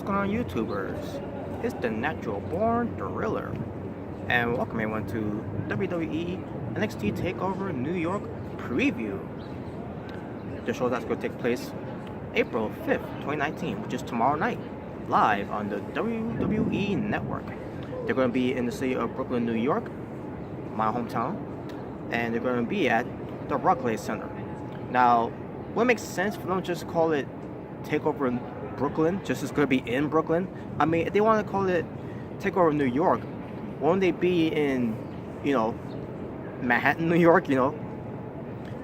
What's going on, YouTubers? It's the Natural Born Thriller, and welcome everyone to WWE NXT TAKEOVER New York preview. The show that's going to take place April 5th, 2019, which is tomorrow night, live on the WWE Network. They're going to be in the city of Brooklyn, New York, my hometown, and they're going to be at the Barclays Center. Now, would it make sense for them to just call it TAKEOVER in Brooklyn, just as good to be in Brooklyn? I mean, if they want to call it TAKEOVER New York, won't they be in, Manhattan, New York,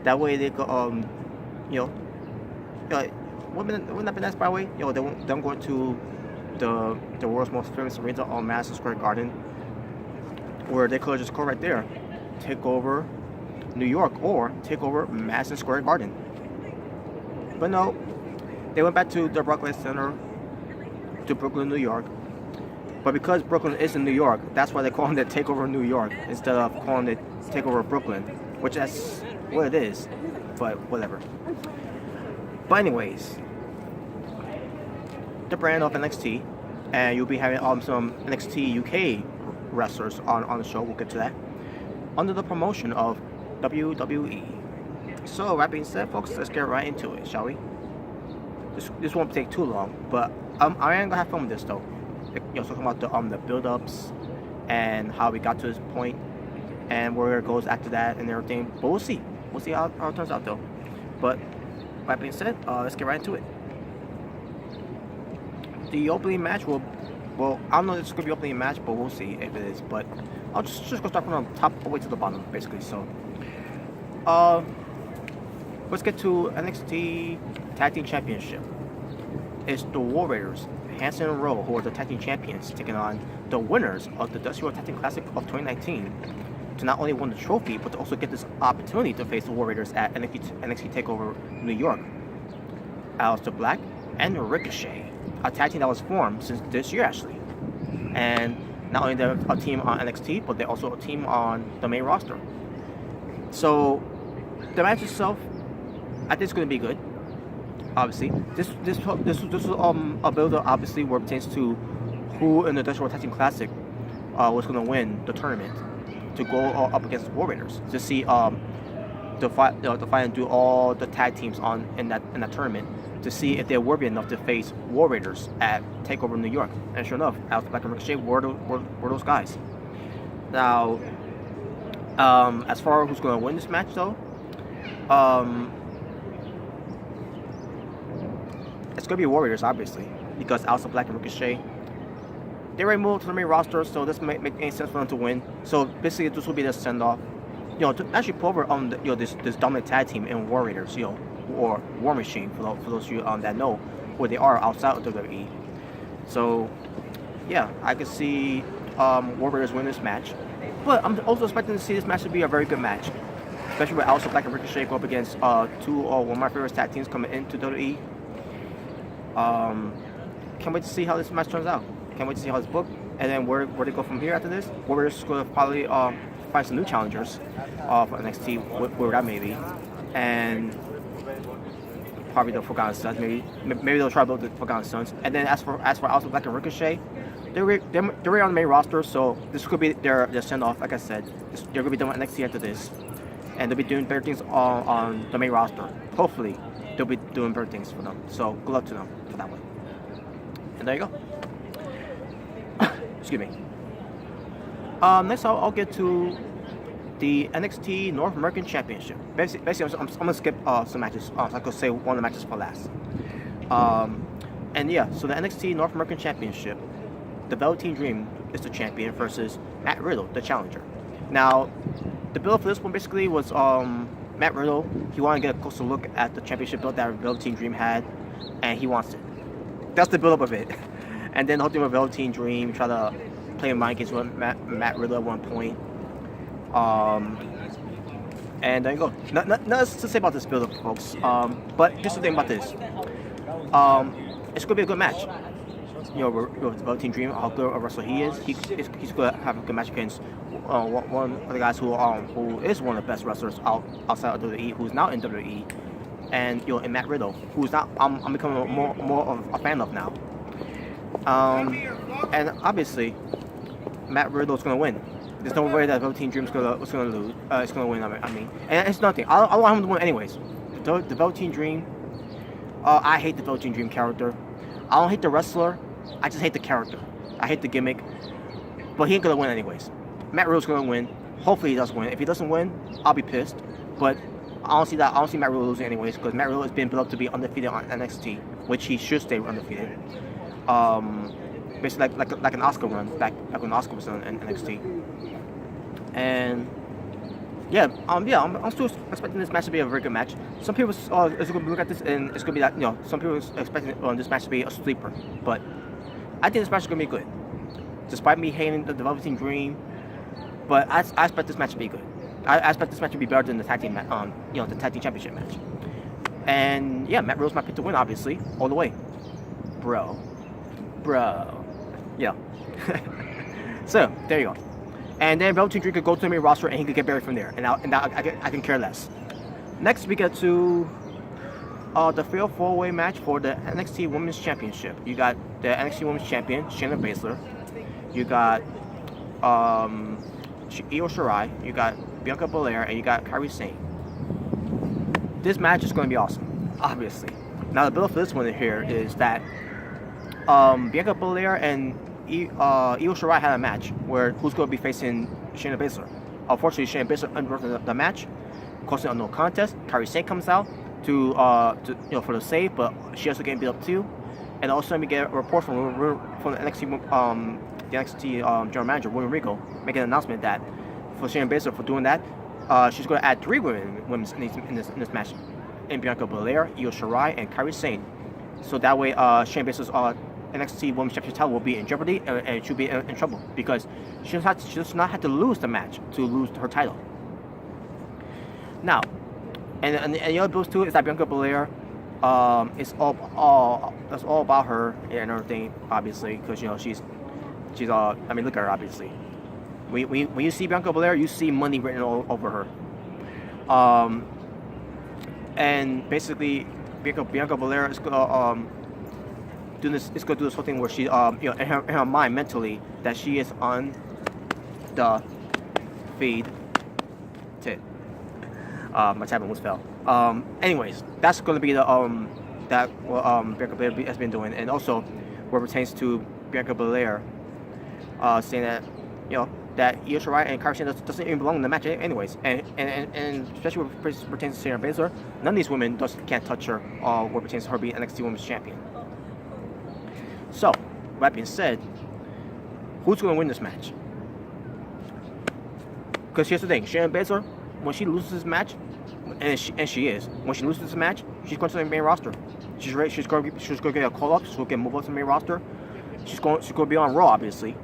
That way they go, wouldn't that be nice, by the way? Them going to the world's most famous arena on Madison Square Garden, where they could just call right there, TAKEOVER New York or TAKEOVER Madison Square Garden. But no, they went back to the Barclays Center to Brooklyn, New York. But because Brooklyn is in New York, that's why they're calling it TAKEOVER New York instead of calling it TAKEOVER Brooklyn, which that's what it is. But whatever. But anyways, the brand of NXT, and you'll be having some NXT UK wrestlers on the show. We'll get to that under the promotion of WWE. So, that being said, folks, let's get right into it, shall we? This won't take too long, but I am gonna have fun with this though. Talking about the build-ups and how we got to this point and where it goes after that and everything. But we'll see. We'll see how it turns out though. But that being said, let's get right into it. The opening match will, I don't know if it's gonna be opening match, but we'll see if it is. But I'll just go start from the top all the way to the bottom, basically. So, let's get to NXT Tag Team Championship. It's the War Raiders, Hanson and Rowe, who are the Tag Team Champions, taking on the winners of the WWE Tag Team Classic of 2019 to not only win the trophy, but to also get this opportunity to face the War Raiders at NXT TAKEOVER New York. Aleister Black and Ricochet, a tag team that was formed since this year, actually. And not only they're a team on NXT, but they're also a team on the main roster. So, the match itself, I think it's going to be good. Obviously, this was a build-up, obviously, where it pertains to who in the WWE Tag Team Classic was going to win the tournament to go up against the War Raiders to see to fight and do all the tag teams in that tournament to see if they're worthy enough to face War Raiders at TAKEOVER New York. And sure enough, Aleister Black and Ricochet were those guys. Now, as far as who's going to win this match, though, it's going to be War Raiders, obviously, because Aleister Black and Ricochet, they already moved to the main roster, so this doesn't make any sense for them to win. So basically, this will be the send-off, to actually put over on this dominant tag team in War Raiders, or War Machine for those of you that know where they are outside of WWE. So yeah, I could see War Raiders win this match, but I'm also expecting to see this match to be a very good match, especially with Aleister Black and Ricochet go up against one of my favorite tag teams coming into WWE. Can't wait to see how this match turns out. Can't wait to see how it's booked, and then where they go from here after this. We're just going to probably find some new challengers for NXT, where that may be, and probably the Forgotten Sons. Maybe they'll try to build the Forgotten Sons. And then as for Aleister Black and Ricochet, they're on the main roster, so this could be their send off. Like I said, they're going to be done with NXT after this, and they'll be doing better things on the main roster. Hopefully, they'll be doing better things for them. So good luck to them for that one. And there you go. Excuse me. Next, I'll get to the NXT North American Championship. Basically, I'm gonna skip some matches. So I could say one of the matches for last. And yeah, so the NXT North American Championship, the Velveteen Dream is the champion versus Matt Riddle, the challenger. Now, the build for this one basically was Matt Riddle. He wanted to get a closer look at the championship belt that Velveteen Dream had, and he wants it. That's the build-up of it. And then the whole thing with Velveteen Dream, try to play mind games with Matt Riddle at one point. And there you go. Nothing to say about this build-up, folks. But just the thing about this. It's going to be a good match. With Velveteen Dream, how good a wrestler he is. He's going to have a good match against one of the guys who is one of the best wrestlers outside of WWE, who's now in WWE. And in Matt Riddle, who's not, I'm becoming more of a fan of now. And obviously, Matt Riddle's gonna win. There's no way that Velveteen Dream's gonna lose. It's gonna win. I mean, and it's nothing. I want him to win anyways. The Velveteen Dream. I hate the Velveteen Dream character. I don't hate the wrestler. I just hate the character. I hate the gimmick. But he ain't gonna win anyways. Matt Riddle's gonna win. Hopefully he does win. If he doesn't win, I'll be pissed. But I don't see Matt Riddle losing anyways, because Matt Riddle has been built up to be undefeated on NXT, which he should stay undefeated. Basically like an Oscar run back when Oscar was on NXT. And I'm still expecting this match to be a very good match. Some people is going to look at this and it's going to be that, some people are expecting this match to be a sleeper, but I think this match is going to be good. Despite me hating the Velveteen Dream, but I expect this match to be good. I expect this match to be better than the tag team the tag team championship match. And yeah, Matt Riddle's my pick to win, obviously, all the way, bro. Yeah. So there you go. And then Velveteen Dream could go to the main roster and he could get buried from there. And I can care less. Next we get to the fatal 4-way match for the NXT Women's Championship. You got the NXT Women's Champion Shayna Baszler. You got Io Shirai. You got Bianca Belair, and you got Kairi Sane. This match is going to be awesome, obviously. Now the build for this one here is that Bianca Belair and Io Shirai had a match where who's going to be facing Shayna Baszler. Unfortunately, Shayna Baszler interrupted the match, causing a no contest. Kairi Sane comes out to for the save, but she also getting beat up too. And also we get a report from the NXT general manager William Regal making an announcement that for Shayna Baszler for doing that, she's going to add 3 women in this match, in Bianca Belair, Io Shirai, and Kairi Sane. So that way, Shayna Baszler's NXT Women's Championship title will be in jeopardy and she'll be in trouble because she does not have to lose the match to lose her title. Now, and the other builds too is that Bianca Belair, it's all about her and everything, obviously, because she's look at her, obviously. When you see Bianca Belair, you see money written all over her. And basically, Bianca Belair is gonna do this whole thing where she in her mind mentally that she is on the feed. My tab almost fell. Anyways, that's gonna be the Bianca Belair has been doing, and also what pertains to Bianca Belair saying that that Io Shirai and Kairi Sane doesn't even belong in the match anyways, and especially what pertains to Shayna Baszler, none of these women can't touch her what pertains to her being NXT Women's Champion. So, that being said, who's going to win this match? Because here's the thing, Shayna Baszler, when she loses this match, and she is, when she loses this match, she's going to the main roster. She's ready. She's going to get a call up. She's going to get moved up to the main roster. She's going to be on Raw, obviously.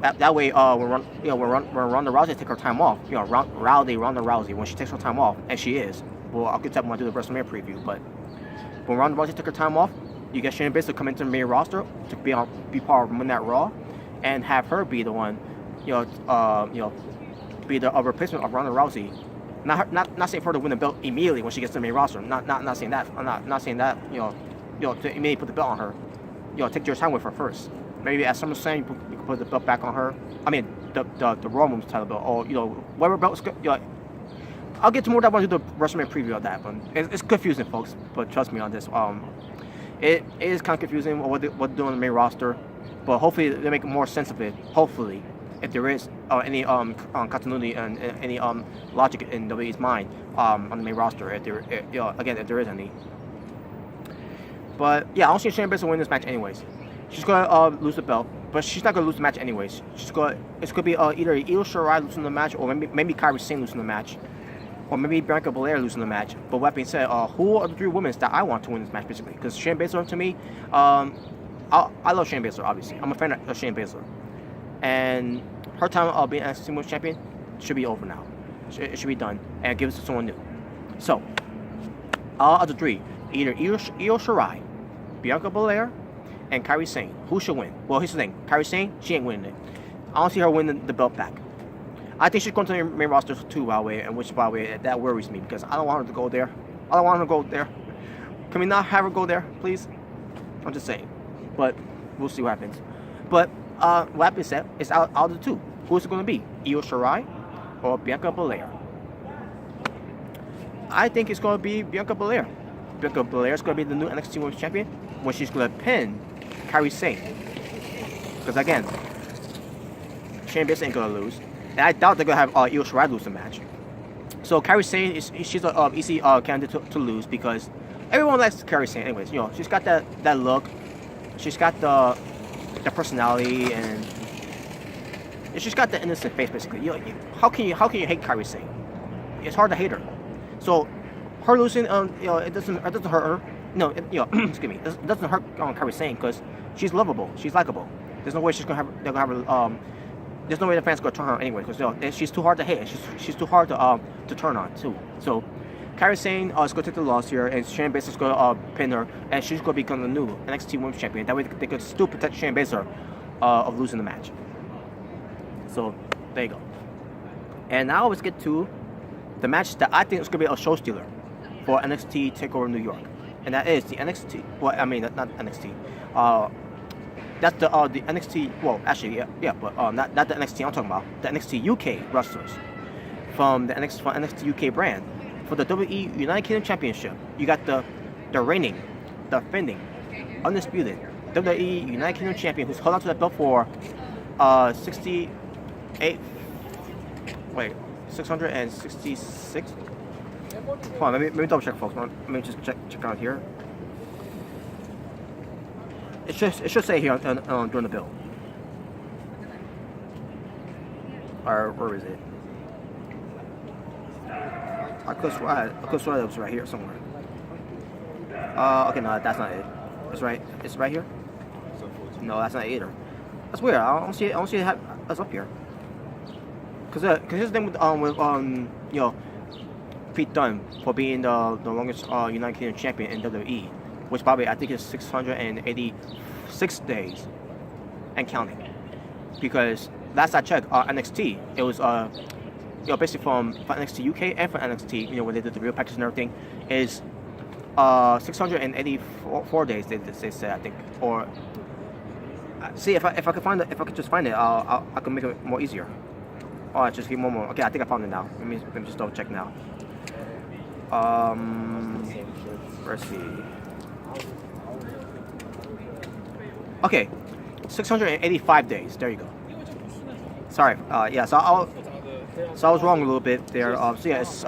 That way, when Ronda Rousey take her time off, Ronda Rousey, when she takes her time off, and she is, well, I'll get that when I do the WrestleMania preview. But when Ronda Rousey took her time off, you get Shayna Baszler come into the main roster to be part of Monday Night Raw, and have her be the one, be the replacement of Ronda Rousey. Not saying for her to win the belt immediately when she gets to the main roster. Not saying that. I'm not saying that. To immediately put the belt on her. Take your time with her first. Maybe at SummerSlam you can put the belt back on her. I mean the Raw Women's title belt, or whatever belt. I'll get to more of that when I do the WrestleMania preview of that. But it's confusing, folks. But trust me on this. It is kind of confusing what they're doing on the main roster. But hopefully they make more sense of it. Hopefully, if there is any continuity and any logic in WWE's mind on the main roster, if there is any. But yeah, I don't see Shayna Baszler win this match anyways. She's gonna lose the belt, but she's not gonna lose the match anyways. It's gonna be either Io Shirai losing the match, or maybe Kairi Sane losing the match, or maybe Bianca Belair losing the match. But with that being said, who are the 3 women that I want to win this match, basically? Because Shayna Baszler, to me, I love Shayna Baszler, obviously. I'm a fan of Shayna Baszler. And her time of being NXT Women's Champion should be over now. It should be done, and give it to someone new. So, of the 3, either Io Shirai, Bianca Belair, and Kairi Sane. Who should win? Well, here's the thing. Kairi Sane, she ain't winning it. I don't see her winning the belt back. I think she's going to the main roster too, by the way, and which, by the way, that worries me because I don't want her to go there. I don't want her to go there. Can we not have her go there, please? I'm just saying. but we'll see what happens. But what happens is out of the two, who's it going to be? Io Shirai or Bianca Belair? I think it's going to be Bianca Belair. Bianca Belair is going to be the new NXT Women's Champion when she's going to pin Kairi Sane. Because again, Shayna Baszler ain't going to lose. And I doubt they're going to have Io Shirai lose the match. So Kairi Sane, she's an easy candidate to lose because everyone likes Kairi Sane anyways. You know, she's got that look. She's got the personality, and she's got the innocent face basically. You know, how can you hate Kairi Sane? It's hard to hate her. So her losing, you know, it doesn't hurt her. No, you know, excuse me, it doesn't hurt Kairi Sane because she's lovable, she's likable. There's no way they're gonna have her. There's no way the fans are gonna turn her on anyway because, you know, she's too hard to hate. She's too hard to turn on too. So Kairi Sane is gonna take the loss here, and Shayna Baszler is gonna pin her, and she's gonna become the new NXT Women's Champion. That way they could still protect Shayna Baszler of losing the match. So there you go. And now let's get to the match that I think is gonna be a show stealer for NXT TakeOver New York, and that is the NXT. Well, I mean not NXT. That's the NXT. Well, actually, yeah, but not the NXT I'm talking about. The NXT UK wrestlers from the NXT UK brand for the WWE United Kingdom Championship. You got the reigning, defending, undisputed WWE United Kingdom Champion who's held on to that belt for 666. Hold on, let me double check, folks. Let me just check out here. It should say here during the bill. Or where is it? I could swear it was right here somewhere. Okay, no, that's not it. It's right here. No, that's not it either. That's weird. I don't see it as up here. Cause his thing with you know, Pete Dunne for being the longest United Kingdom champion in WWE, which probably I think is 686 days and counting. Because last I checked, NXT, it was you know, basically from NXT UK and from NXT, you know, when they did the real package and everything, is 684 days. They said, I think, or see if I could just find it, I could make it more easier. Oh, just give me one more. Okay, I think I found it now. Let me just double check now. Let's see. Okay, 685 days. There you go. Sorry. Yeah. So I was wrong a little bit there. So yeah, it's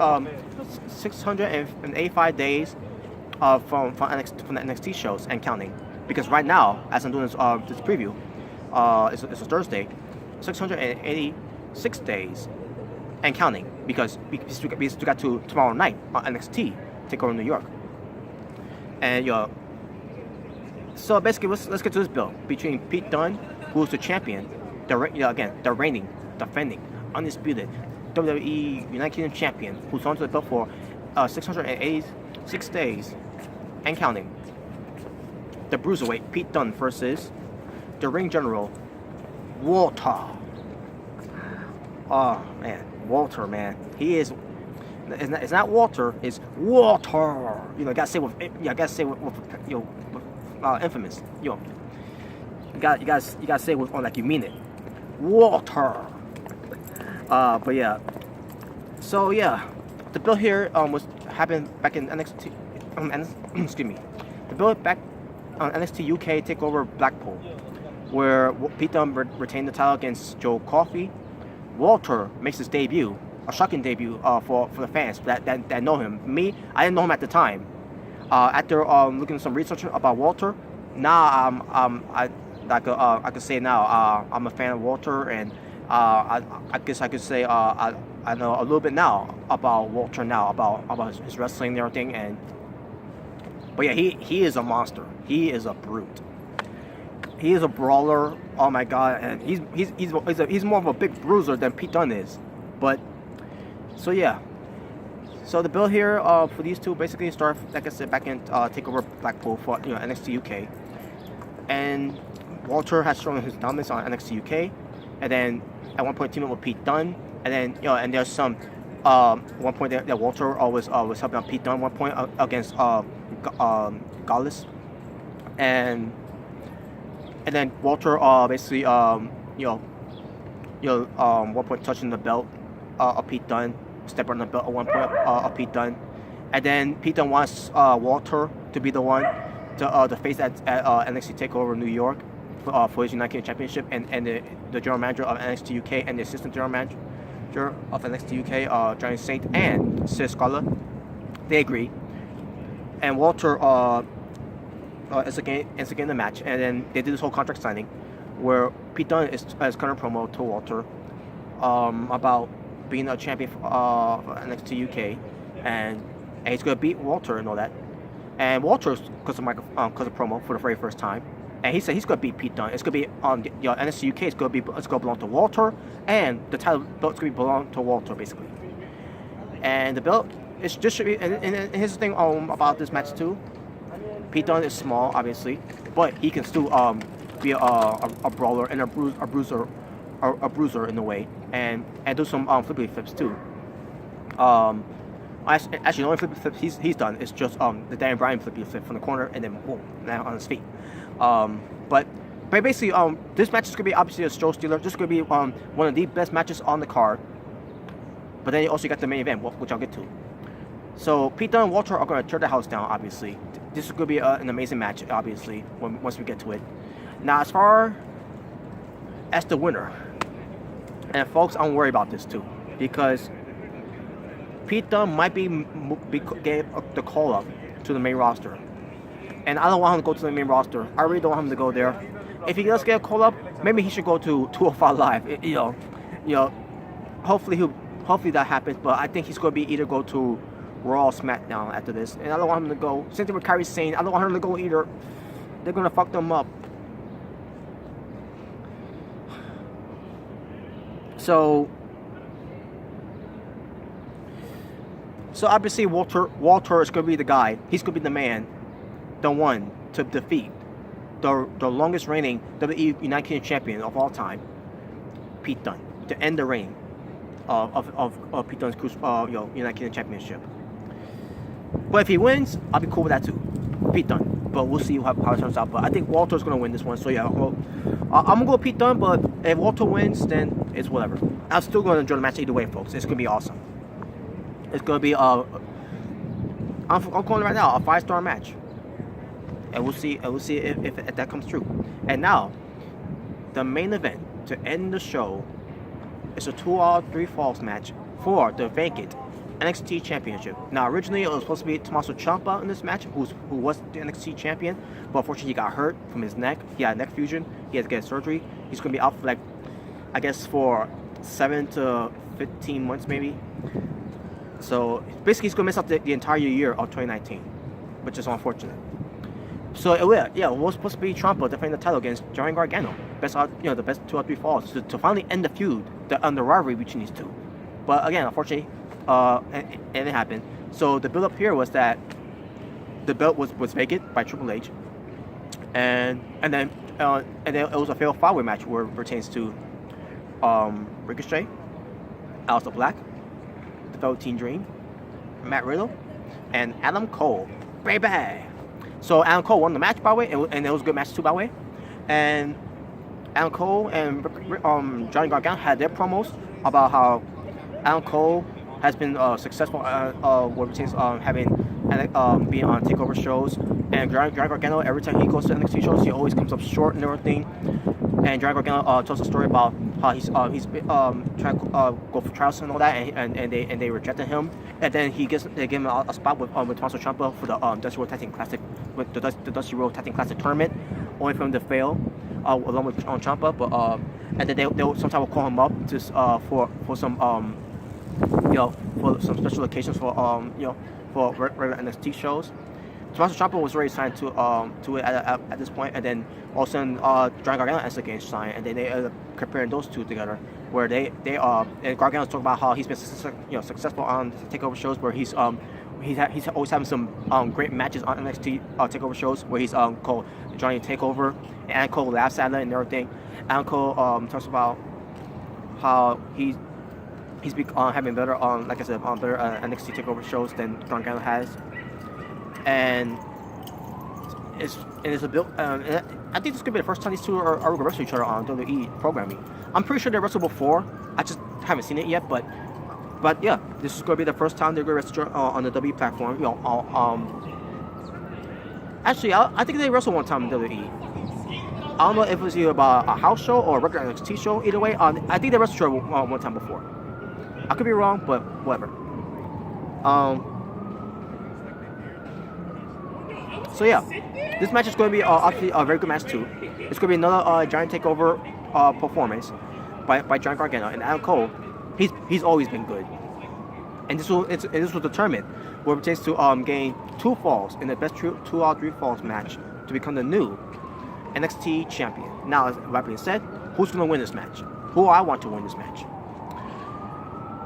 685 days from the NXT shows and counting. Because right now, as I'm doing this preview, it's a Thursday, 686 days and counting. Because we still got to tomorrow night on NXT TakeOver New York. And so basically, let's get to this bill between Pete Dunne, who's the champion, the reigning, defending, undisputed WWE United Kingdom champion, who's on to the belt for 686 days and counting. The Bruiserweight Pete Dunne versus the Ring General Walter. Oh man, Walter, man, he is. It's not Walter, it's Walter. You know, gotta say with you know, with, infamous. You know, you gotta say it with like you mean it. Walter. But yeah. So yeah, the bill here happened back in NXT. Excuse me. The bill back on NXT UK TakeOver Blackpool, where Pete Dunne retained the title against Joe Coffey. Walter makes his debut, a shocking debut for the fans that know him. Me, I didn't know him at the time. After looking at some research about Walter, now I could say now I'm a fan of Walter, and I guess I could say I know a little bit now about Walter now, about his wrestling and everything. But yeah, he is a monster. He is a brute. He is a brawler. Oh my god, and he's more of a big bruiser than Pete Dunne is. But so yeah. So the bill here for these two basically start, like I said, back in TakeOver Blackpool for NXT UK, and Walter has shown his dominance on NXT UK, and then at one point teaming with Pete Dunne, and then and there's some one point that Walter was helping out Pete Dunne one point against Gallus, and And then Walter basically one point touching the belt of Pete Dunne, stepping on the belt at one point of Pete Dunne, and then Pete Dunne wants Walter to be the one to face at NXT Takeover New York for his United Kingdom Championship, and the general manager of NXT UK and the assistant general manager of NXT UK, Johnny Saint and Sid Scala, they agree, and Walter instigating the match, and then they did this whole contract signing, where Pete Dunne is current promo to Walter about being a champion for NXT UK, and he's gonna beat Walter and all that. And Walter's because of promo for the very first time, and he said he's gonna beat Pete Dunne. It's gonna be on NXT UK. It's gonna belong to Walter, and the title belt's gonna belong to Walter basically. And the belt is just should be. And here's the thing about this match too. Pete Dunne is small, obviously, but he can still be a brawler and a bruiser in a way, and do some flippy flips too. Actually, the only flippy flip he's done is just the Dan Bryan flippy flip from the corner and then boom, now on his feet. But basically, this match is gonna be obviously a show stealer. This is gonna be one of the best matches on the card. But then you also got the main event, which I'll get to. So Pete Dunne and Walter are gonna tear the house down. Obviously, this is gonna be an amazing match. Obviously, once we get to it. Now, as far as the winner, and folks, I'm worried about this too, because Pete Dunne might be getting the call up to the main roster, and I don't want him to go to the main roster. I really don't want him to go there. If he does get a call up, maybe he should go to 205 Live. You know, hopefully that happens. But I think he's going to be either go to Raw or SmackDown after this, and I don't want him to go. Same thing with Kairi Sane. I don't want him to go either. They're gonna fuck them up. So obviously Walter is going to be the guy. He's going to be the man, the one to defeat the longest reigning WWE United Kingdom champion of all time, Pete Dunne, to end the reign of Pete Dunne's United Kingdom championship. But if he wins, I'll be cool with that too, Pete Dunne. But we'll see how it turns out. But I think Walter's going to win this one. So yeah, well, I'm going to go with Pete Dunne. But if Walter wins, then it's whatever. I'm still going to enjoy the match either way, folks. It's going to be awesome. It's going to be I'm calling it right now, a 5-star match. And we'll see if that comes true. And now, the main event to end the show is a 2 out of 3 falls match for the vacant NXT Championship. Now, originally it was supposed to be Tommaso Ciampa in this match, who was the NXT champion, but unfortunately he got hurt from his neck. He had a neck fusion. He had to get surgery. He's going to be out for for 7 to 15 months maybe. So basically he's going to miss out the entire year of 2019, which is unfortunate. So it was supposed to be Ciampa defending the title against Johnny Gargano, the best 2 out of 3 falls to finally end the feud, the rivalry between these two. But again, unfortunately, it didn't happen. So the build up here was that the belt was vacant by Triple H, and then it was a fatal 5-way match where it pertains to Ricochet, Aleister Black, the Velveteen Dream, Matt Riddle, and Adam Cole. Baby. So Adam Cole won the match, by the way, and it was a good match too, by the way. And Adam Cole and Johnny Gargano had their promos about how Adam Cole has been successful what pertains having being on takeover shows, and Johnny Gargano, every time he goes to NXT shows, he always comes up short and everything. And Johnny Gargano tells a story about how he's been trying to go for trials and all that, and they rejected him, and then they give him a spot with Tommaso Ciampa for the Dusty Road Tag Team Classic, with the Dusty Road Tag Team Classic tournament, only for him to fail along with Ciampa. But and then they sometimes will call him up to for some for some special occasions for regular NXT shows. Tommaso Ciampa was already signed to it at this point, and then all of a sudden Johnny Gargano and SK signed, and then they ended up comparing those two together, where they and Gargano's talking about how he's been successful on takeover shows, where he's always having some great matches on NXT takeover shows, where he's called Johnny Takeover, and Adam Cole laughs at it and everything. Adam Cole talks about how he's having better like I said better NXT takeover shows than Gargano has. And it's a build. I think this could be the first time these two are going to wrestle each other on WWE programming. I'm pretty sure they wrestled before. I just haven't seen it yet, but yeah, this is going to be the first time they're going to wrestle on the WWE platform. You know, actually, I think they wrestled one time in WWE. I don't know if it was either about a house show or a regular NXT show. Either way, I think they wrestled one time before. I could be wrong, but whatever. So yeah, this match is going to be obviously a very good match too. It's going to be another Giant Takeover performance by John Gargano and Adam Cole. He's always been good, and this will determine whoever takes to gain 2 falls in the best 2 out of 3 falls match to become the new NXT champion. Now, as that being said, who's going to win this match? Who I want to win this match?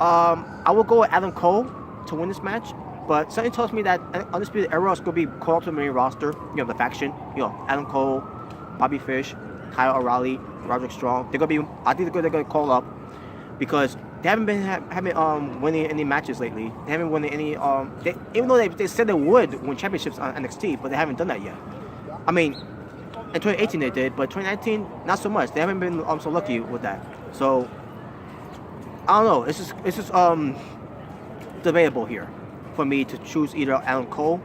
I will go with Adam Cole to win this match, but something tells me that Undisputed Era is going to be called to the main roster. You know, the faction. You know, Adam Cole, Bobby Fish, Kyle O'Reilly, Roderick Strong. I think they're going to call up because they haven't been winning any matches lately. They haven't won any. Even though they said they would win championships on NXT, but they haven't done that yet. I mean, in 2018 they did, but 2019 not so much. They haven't been so lucky with that. So I don't know. It's just debatable here for me to choose either Adam Cole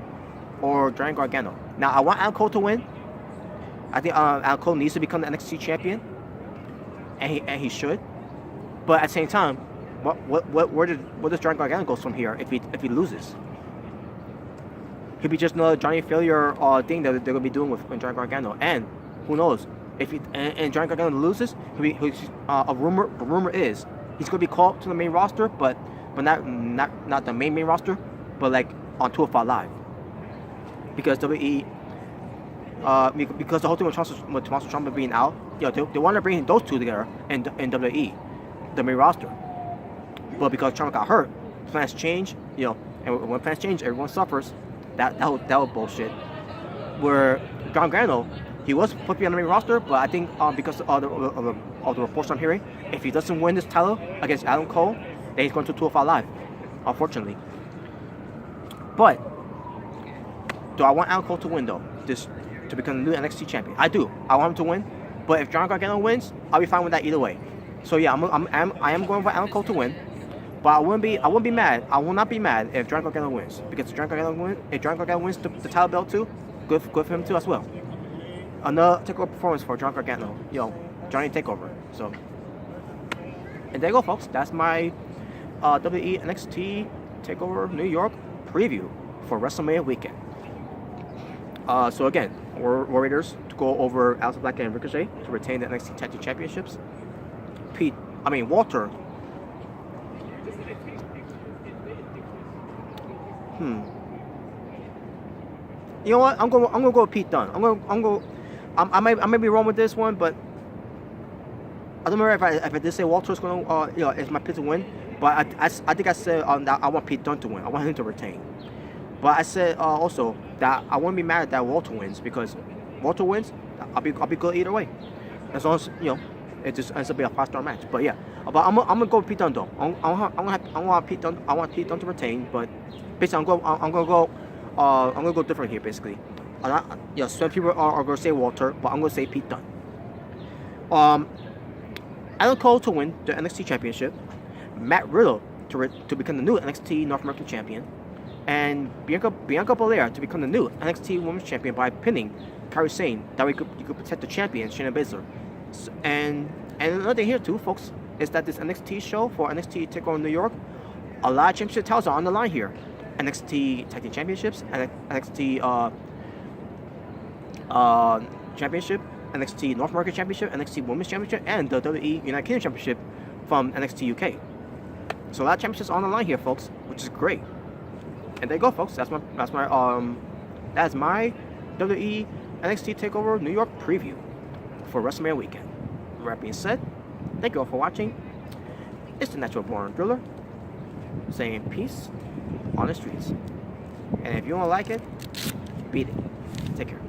or Johnny Gargano. Now I want Adam Cole to win. I think Adam Cole needs to become the NXT champion, and he should. But at the same time, where does Johnny Gargano go from here if he loses? He'll be just another Johnny failure thing that they're gonna be doing with Johnny Gargano, and who knows if and Johnny Gargano loses, a rumor is he's gonna be called to the main roster, but not the main roster, but like on 205 Live, because WWE. Because the whole thing with Tommaso Ciampa being out, you know, they want to bring those two together in WWE, the main roster. But because Ciampa got hurt, plans change, you know, and when plans change, everyone suffers. That was bullshit. Where John Gargano, he was supposed to be on the main roster, but I think because of the reports I'm hearing, if he doesn't win this title against Adam Cole, then he's going to 205 Live, unfortunately. But do I want Adam Cole to win though? To become the new NXT champion? I do. I want him to win. But if John Gargano wins, I'll be fine with that either way. So yeah, I am going for Adam Cole to win. But I wouldn't be mad. I will not be mad if John Gargano wins, because if John Gargano wins the title belt too, good for him too as well. Another takeover performance for John Gargano. Yo, Johnny Takeover. So, and there you go, folks. That's my WWE NXT Takeover New York preview for WrestleMania weekend. So again, Warriors to go over Aleister Black and Ricochet to retain the NXT Tag Team Championships. Walter. You know what? I'm gonna go with Pete Dunne. I might be wrong with this one, but I don't remember if I did say Walter's gonna is my pick to win. But I think I said that I want Pete Dunne to win. I want him to retain. But I said also that I wouldn't be mad that Walter wins, because Walter wins, I'll be good either way, as long as it just ends up being a 5-star match. But yeah, but I'm gonna go with Pete Dunne though. I want Pete Dunne to retain, but basically I'm gonna go different here basically. Some people are gonna say Walter, but I'm gonna say Pete Dunne. Adam Cole to win the NXT Championship, Matt Riddle to become the new NXT North American Champion, and Bianca Belair to become the new NXT Women's Champion by pinning Kairi Sane. That way you could protect the champion, Shayna Baszler. And another thing here too, folks, is that this NXT show for NXT TakeOver New York, a lot of championship titles are on the line here. NXT Tag Team Championships, NXT Championship, NXT North American Championship, NXT Women's Championship, and the WWE United Kingdom Championship from NXT UK. So a lot of championships on the line here, folks, which is great. And there you go, folks. That's my WWE NXT TakeOver New York preview for WrestleMania weekend. With that being said, thank you all for watching. It's the Natural Born Driller saying peace on the streets. And if you don't like it, beat it. Take care.